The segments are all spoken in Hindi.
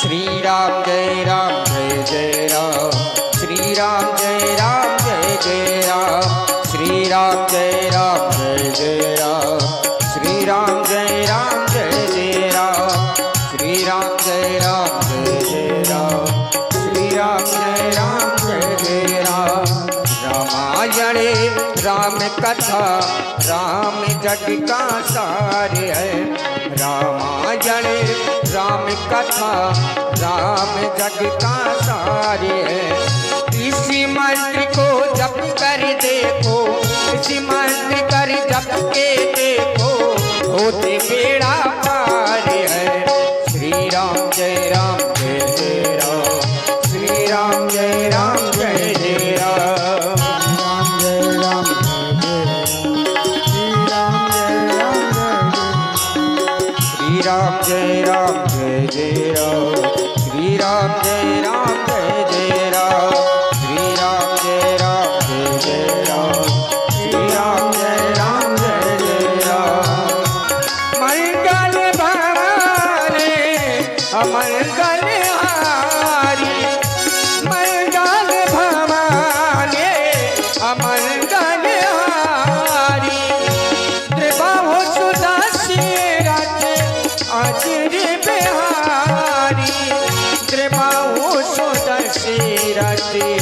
श्री राम जय जय राम, श्री राम जय जय राम, श्री राम जय जय राम, श्री राम जय जय राम, श्री राम जय जय राम, श्री राम जय जय राम। रामायणे राम कथा राम जग का सार है, रामायणे राम कथा राम जग का सार है। इसी मंत्र को जप कर देखो, इसी मंत्र कर जप के देखो, होते बेड़ा पार है। श्री राम जय जय राम, श्री राम जय जय राम, श्री राम जय जय राम, श्री राम जय जय राम, श्री राम जय जय राम, श्री राम जय जय राम। मंगल भवाने अमंगल हारी, मंगल भवाने अमंगल हारी, त्रिबाहु सुदर्शन अजर बिहारी, त्रिबाहु सुदर्शन अजर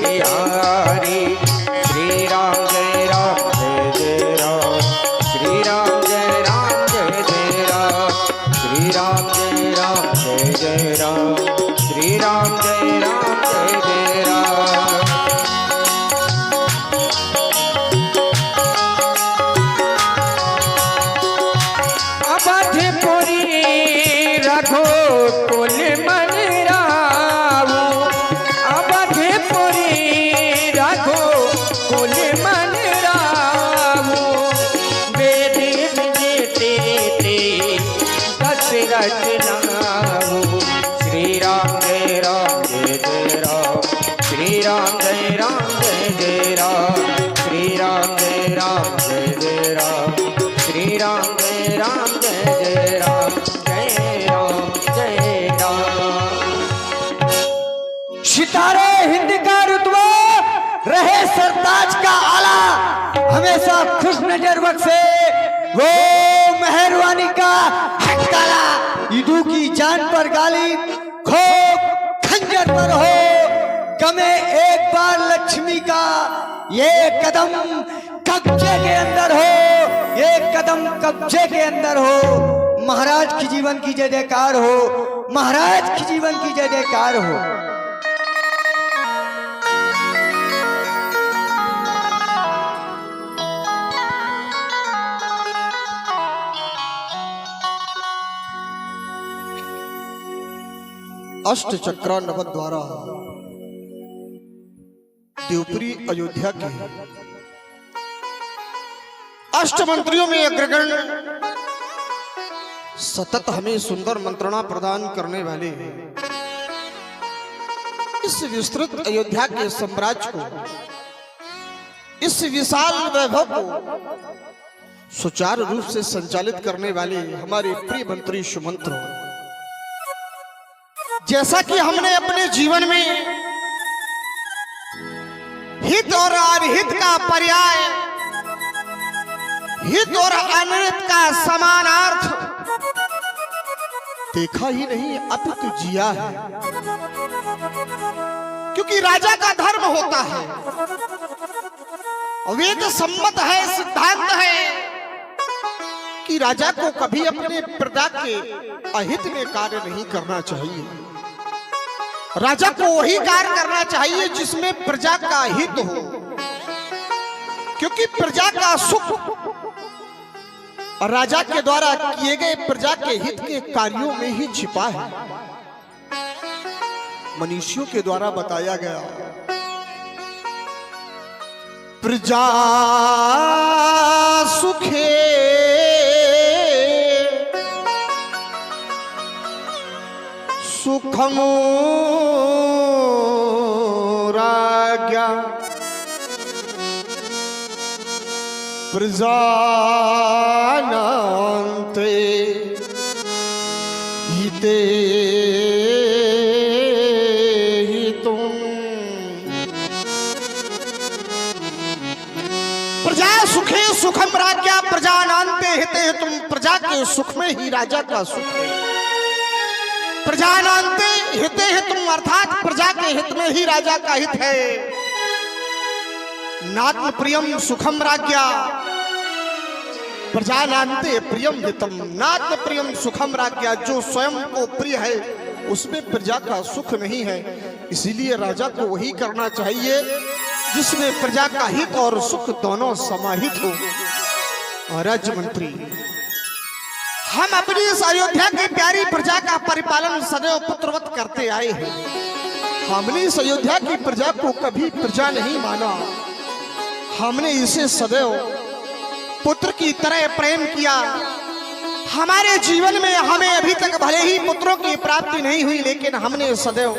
बिहारी। श्री राम जय जय राम, श्री राम जय जय राम, श्री राम जय जय राम, श्री राम जय जय राम। अवधपुरी रघुकुल मन रावो, अवधपुरी रघुकुल मन रावो, वेद विजेते दशरथ नामो। श्री राम जय जय राम, श्री राम जय जय राम, श्री राम जय जय राम, श्री राम जय जय राम, जय राम जय राम। सितारे हिंद का रुतबा रहे सरताज का आला, हमेशा खुश नजर बख्शे वो मेहरबानी का हक्काला। ईदू की जान पर गालिब खोप खंजर पर हो, गमे एक बार लक्ष्मी का ये कदम कब्जे के अंदर हो, ये कदम कब्जे के अंदर हो। महाराज की जीवन की जय जयकार हो, महाराज की जीवन की जय जयकार हो। अष्ट चक्रा नवद द्वारा देवपुरी अयोध्या के अष्ट मंत्रियों में अग्रगण्य सतत हमें सुंदर मंत्रणा प्रदान करने वाले इस विस्तृत अयोध्या के साम्राज्य को, इस विशाल वैभव को सुचारू रूप से संचालित करने वाले हमारे प्रिय मंत्री सुमंत्र, जैसा कि हमने अपने जीवन में हित और अनहित का पर्याय, हित और अनहित का समानार्थ देखा ही नहीं अपितु जिया है। क्योंकि राजा का धर्म होता है, वेद सम्मत है, सिद्धांत है कि राजा को कभी अपने प्रजा के अहित में कार्य नहीं करना चाहिए। राजा को वही कार्य करना चाहिए जिसमें प्रजा का हित हो, क्योंकि प्रजा का सुख राजा के द्वारा किए गए प्रजा के हित के कार्यों में ही छिपा है। मनीषियों के द्वारा बताया गया, प्रजा सुखे सुखम राज्ञा प्रजानान्ते जीते ही तुम प्रजा सुखे सुखम राज्ञा प्रजा नान्ते हिते तुम प्रजा के सुख में ही राजा का सुख है। प्रजा नान्ते हिते है तुम अर्थात प्रजा के हित में ही राजा का हित है। नात्म प्रियम सुखम राज्ञा प्रजा नान्ते प्रियम हितम नात्म प्रियम सुखम राज्ञा जो स्वयं को प्रिय है उसमें प्रजा का सुख नहीं है। इसीलिए राजा को वही करना चाहिए जिसमें प्रजा का हित और सुख दोनों समाहित हो। राज्य मंत्री हम अपनी इस अयोध्या की प्यारी प्रजा का परिपालन सदैव पुत्रवत करते आए हैं। हमने इस अयोध्या की प्रजा को कभी प्रजा नहीं माना। हमने इसे सदैव पुत्र की तरह प्रेम किया। हमारे जीवन में हमें अभी तक भले ही पुत्रों की प्राप्ति नहीं हुई लेकिन हमने सदैव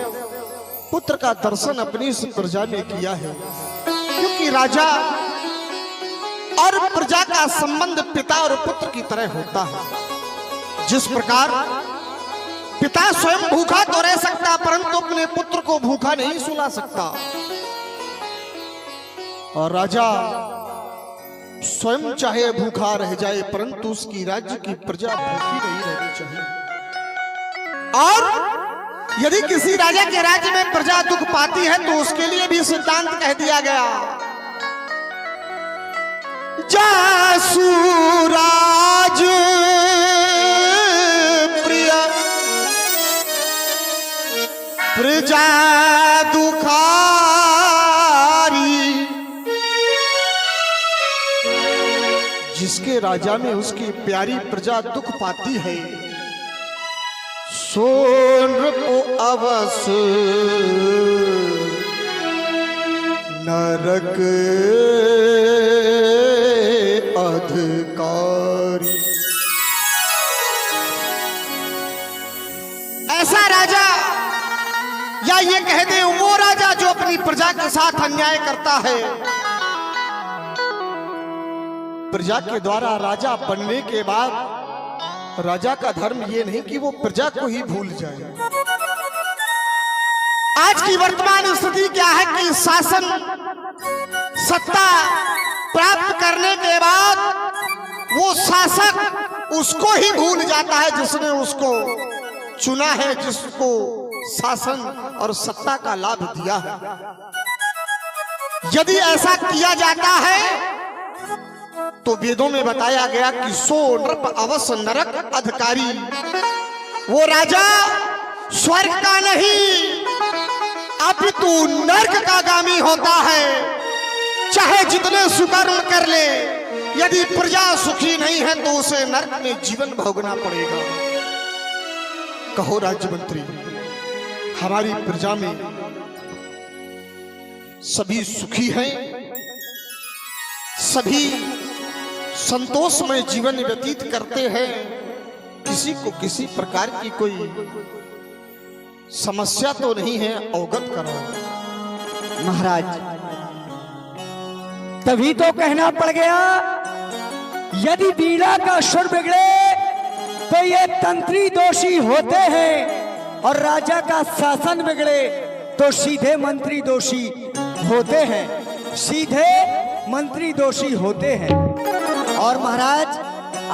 पुत्र का दर्शन अपनी इस प्रजा में किया है। क्योंकि राजा और प्रजा का संबंध पिता और पुत्र की तरह होता है। जिस प्रकार पिता स्वयं भूखा तो रह सकता परंतु अपने पुत्र को भूखा नहीं सुला सकता और राजा स्वयं चाहे भूखा रह जाए परंतु उसकी राज्य की प्रजा भूखी नहीं रहनी चाहिए। और यदि किसी राजा के राज्य में प्रजा दुख पाती है तो उसके लिए भी सिद्धांत कह दिया गया, जासु राज प्रिय प्रजा दुखारी जिसके राजा में उसकी प्यारी प्रजा दुख पाती है सो नृप अवस नरक अधिकारी। ऐसा राजा या ये कह दे वो राजा जो अपनी प्रजा के साथ अन्याय करता है। प्रजा के द्वारा राजा बनने के बाद राजा का धर्म ये नहीं कि वो प्रजा को ही भूल जाए। आज की वर्तमान स्थिति क्या है कि शासन सत्ता प्राप्त करने के बाद वो शासक उसको ही भूल जाता है जिसने उसको चुना है, जिसको शासन और सत्ता का लाभ दिया है। यदि ऐसा किया जाता है तो वेदों में बताया गया कि सो नृप अवश्य नरक अधिकारी। वो राजा स्वर्ग का नहीं अपितु नरक का गामी होता है। चाहे जितने सुकर्म कर ले यदि प्रजा सुखी नहीं है तो उसे नरक में जीवन भोगना पड़ेगा। कहो राज्य मंत्री, हमारी प्रजा में सभी सुखी हैं, सभी संतोषमय जीवन व्यतीत करते हैं, किसी को किसी प्रकार की कोई समस्या तो नहीं है, अवगत कराओ। महाराज तभी तो कहना पड़ गया यदि बीड़ा का सुर बिगड़े तो ये तंत्री दोषी होते हैं और राजा का शासन बिगड़े तो सीधे मंत्री दोषी होते हैं, सीधे मंत्री दोषी होते हैं। और महाराज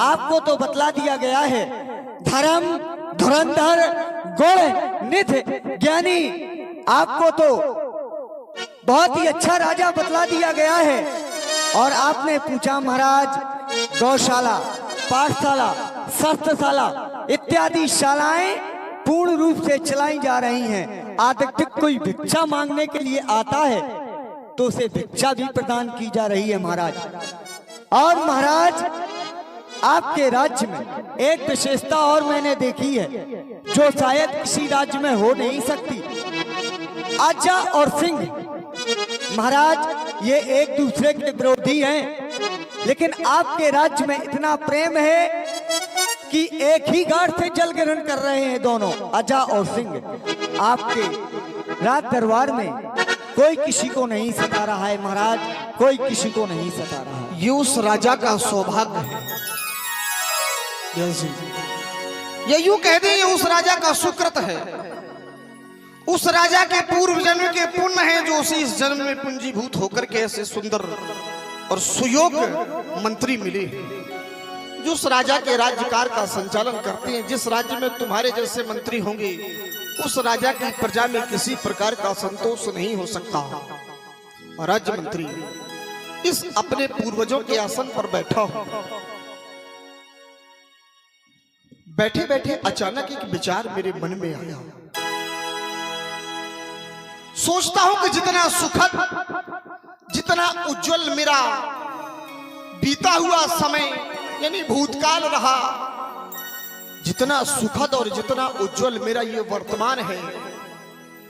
आपको तो बतला दिया गया है धर्म धुरंधर गुण निधि ज्ञानी, आपको तो बहुत ही अच्छा राजा बतला दिया गया है। और आपने पूछा महाराज गौशाला पाठशाला शस्त्रशाला इत्यादि शालाएं पूर्ण रूप से चलाई जा रही हैं। आदि कोई भिक्षा मांगने के लिए आता है तो उसे भिक्षा भी प्रदान की जा रही है महाराज। और महाराज आपके राज्य में एक विशेषता और मैंने देखी है जो शायद किसी राज्य में हो नहीं सकती। आजा और सिंह महाराज ये एक दूसरे के विरोधी हैं लेकिन आपके राज्य में इतना प्रेम है कि एक ही गाढ़ से जल ग्रहण कर रहे हैं दोनों अजा और सिंह। आपके राज दरबार में कोई किसी को नहीं सता रहा है महाराज, कोई किसी को नहीं सता रहा है। ये उस राजा का सौभाग्य है। ये यूं कह दें, ये उस राजा का सुकृत है, उस राजा के पूर्व जन्म के पुण्य है जो उसी इस जन्म में पूंजीभूत होकर के ऐसे सुंदर और सुयोग्य मंत्री मिले, जो उस राजा के राज्यकार का संचालन करते हैं। जिस राज्य में तुम्हारे जैसे मंत्री होंगे, उस राजा की प्रजा में किसी प्रकार का संतोष नहीं हो सकता। राज्य मंत्री इस अपने पूर्वजों के आसन पर बैठा हूं। बैठे बैठे अचानक एक विचार मेरे मन में आया। सोचता हूं कि जितना सुखद, जितना उज्जवल मेरा बीता हुआ समय यानी भूतकाल रहा, जितना सुखद और जितना उज्जवल मेरा ये वर्तमान है,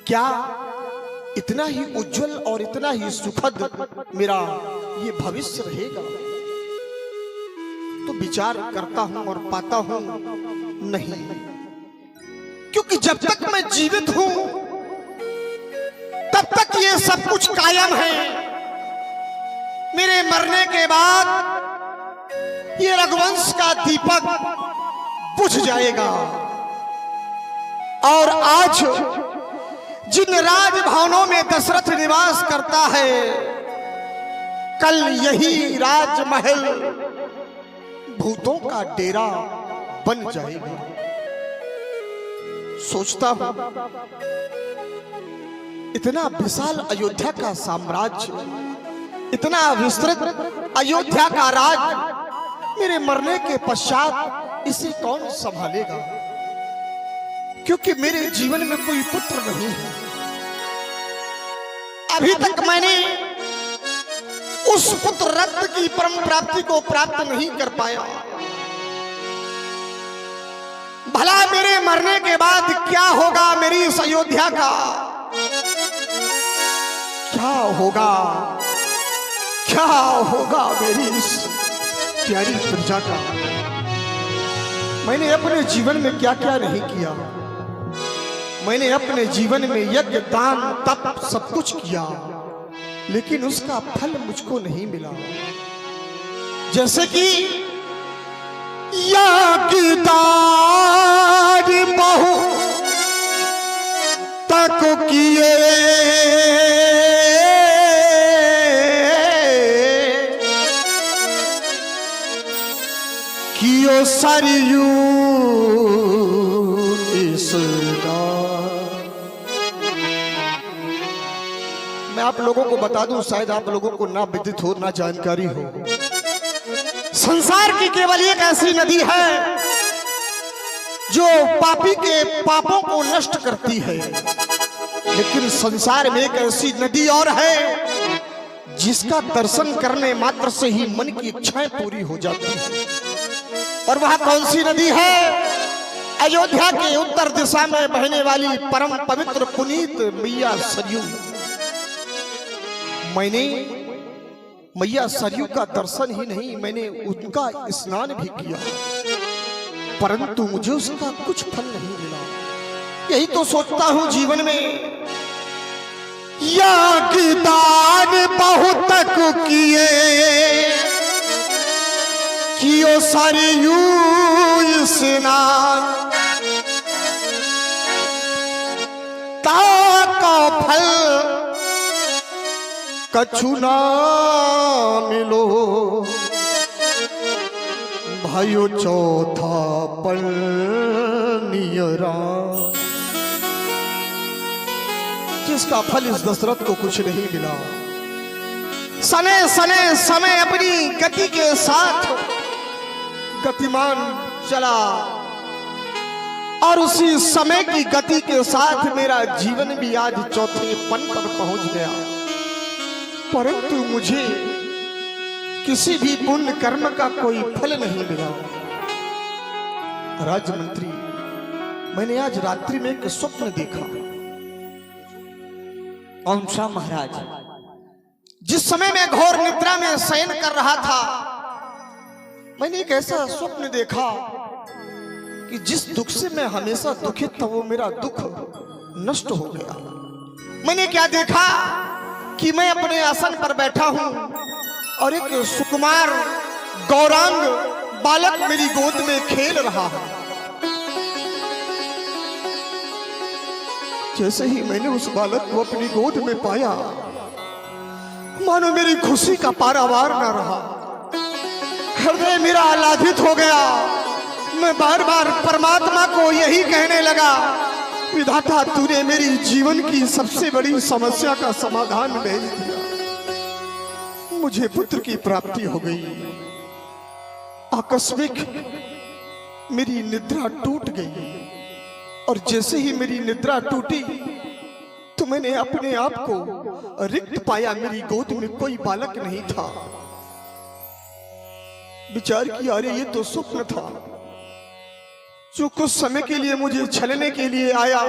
क्या इतना ही उज्जवल और इतना ही सुखद मेरा ये भविष्य रहेगा? तो विचार करता हूं और पाता हूं नहीं, क्योंकि जब तक मैं जीवित हूं तब तक ये सब कुछ कायम है। मेरे मरने के बाद ये रघुवंश का दीपक बुझ जाएगा। और आज जिन राजभवनों में दशरथ निवास करता है, कल यही राजमहल भूतों का डेरा बन जाएगा। सोचता हूं इतना विशाल अयोध्या का साम्राज्य, इतना विस्तृत अयोध्या का राज, मेरे मरने के पश्चात इसे कौन संभालेगा? क्योंकि मेरे जीवन में कोई पुत्र नहीं है। अभी तक मैंने उस पुत्र रत्न की परम प्राप्ति को प्राप्त नहीं कर पाया। भला मेरे मरने के बाद क्या होगा मेरी इस अयोध्या का? क्या होगा, क्या होगा मेरी इस प्यारी प्रजा का? मैंने अपने जीवन में क्या क्या नहीं किया। मैंने अपने जीवन में यज्ञ, दान, तप सब कुछ किया, लेकिन उसका फल मुझको नहीं मिला। जैसे कि यज्ञ, दान बहु तक किए, कियो सरयू मैं आप लोगों को बता दूं, शायद आप लोगों को ना विदित हो, ना जानकारी हो। संसार की केवल एक ऐसी नदी है जो पापी के पापों को नष्ट करती है, लेकिन संसार में एक ऐसी नदी और है जिसका दर्शन करने मात्र से ही मन की इच्छाएं पूरी हो जाती है। और वह कौन सी नदी है? अयोध्या के उत्तर दिशा में बहने वाली परम पवित्र पुनीत मैया सरयू। मैंने मैया सरयू का दर्शन ही नहीं, मैंने उनका स्नान भी किया, परंतु मुझे उसका कुछ फल नहीं मिला। यही तो सोचता हूं जीवन में, यज्ञ, दान बहुत किए, कियो सरयू स्नान, ताका फल कछु ना मिलो, भाइयों चौथा पल नियरा। जिसका फल इस दशरथ को कुछ नहीं मिला। सने सने समय अपनी गति के साथ गतिमान चला, और उसी समय की गति के साथ मेरा जीवन भी आज चौथे पन पर पहुंच गया, परंतु मुझे किसी भी पुण्य कर्म का कोई फल नहीं मिला। राजमंत्री, मैंने आज रात्रि में एक स्वप्न देखा। कौन सा महाराज? जिस समय मैं घोर निद्रा में शयन कर रहा था, मैंने एक ऐसा स्वप्न देखा कि जिस दुख से मैं हमेशा दुखित था, वो मेरा दुख नष्ट हो गया। मैंने क्या देखा कि मैं अपने आसन पर बैठा हूं और एक सुकुमार गौरांग बालक मेरी गोद में खेल रहा है। जैसे ही मैंने उस बालक को अपनी गोद में पाया, मानो मेरी खुशी का पारावार ना रहा। हृदय मेरा आह्लादित हो गया। मैं बार बार परमात्मा को यही कहने लगा, विधाता तूने मेरी जीवन की सबसे बड़ी समस्या का समाधान भेज दिया। मुझे पुत्र की प्राप्ति हो गई। आकस्मिक मेरी निद्रा टूट गई और जैसे ही मेरी निद्रा टूटी तो मैंने अपने आप को रिक्त पाया। मेरी गोद में कोई बालक नहीं था। विचार किया, अरे ये तो स्वप्न था जो कुछ समय के लिए मुझे छलने के लिए आया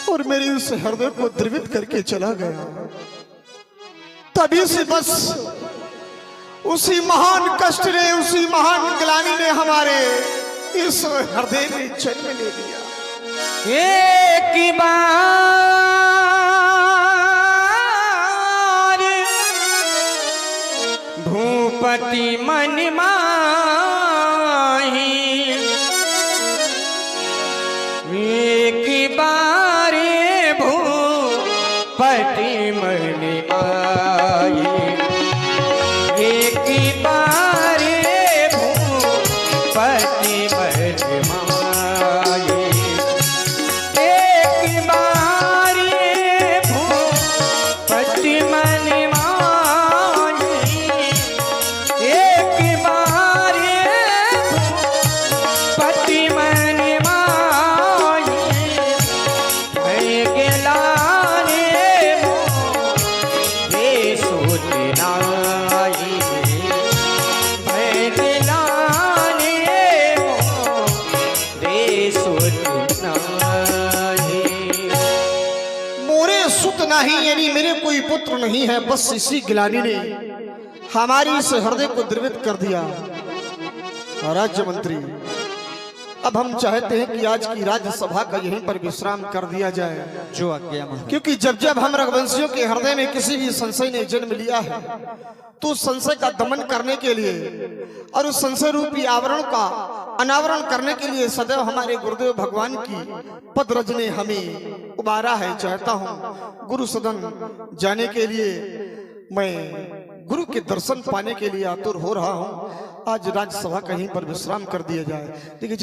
और मेरे उस हृदय को द्रवित करके चला गया। तभी से बस उसी महान कष्ट ने, उसी महान ग्लानि ने हमारे इस हृदय में जन्म ले लिया। एक बार भूपति मन माही, एक बार भूपति मन माही, एक बार भूपति मन माही, एक बार भूपति मन माही, एक बार भूपति मन माही, भय गिलाने मोरे सोचनाई, भय गिलाने मोरे सोचनाई। मोरे सुत नहीं, यानी मेरे कोई पुत्र नहीं है। बस इसी गिलानी ने हमारी इस हृदय को द्रवित कर दिया। राज्य मंत्री, अब हम चाहते हैं कि आज की राज्यसभा का यहीं पर विश्राम कर दिया जाए। जो आज्ञा महाराज। क्योंकि जब जब हम रघुवंशियों के हृदय में किसी भी संशय ने जन्म लिया है तो उस संशय का दमन करने के लिए और उस संशय रूपी आवरण का अनावरण करने के लिए सदैव हमारे गुरुदेव भगवान की पदरज ने हमें उबारा है। चाहता हूँ गुरु सदन जाने के लिए, मैं गुरु के दर्शन पाने के लिए आतुर हो रहा हूँ। आज राज्यसभा कहीं पर विश्राम कर दिया जाए। देखिए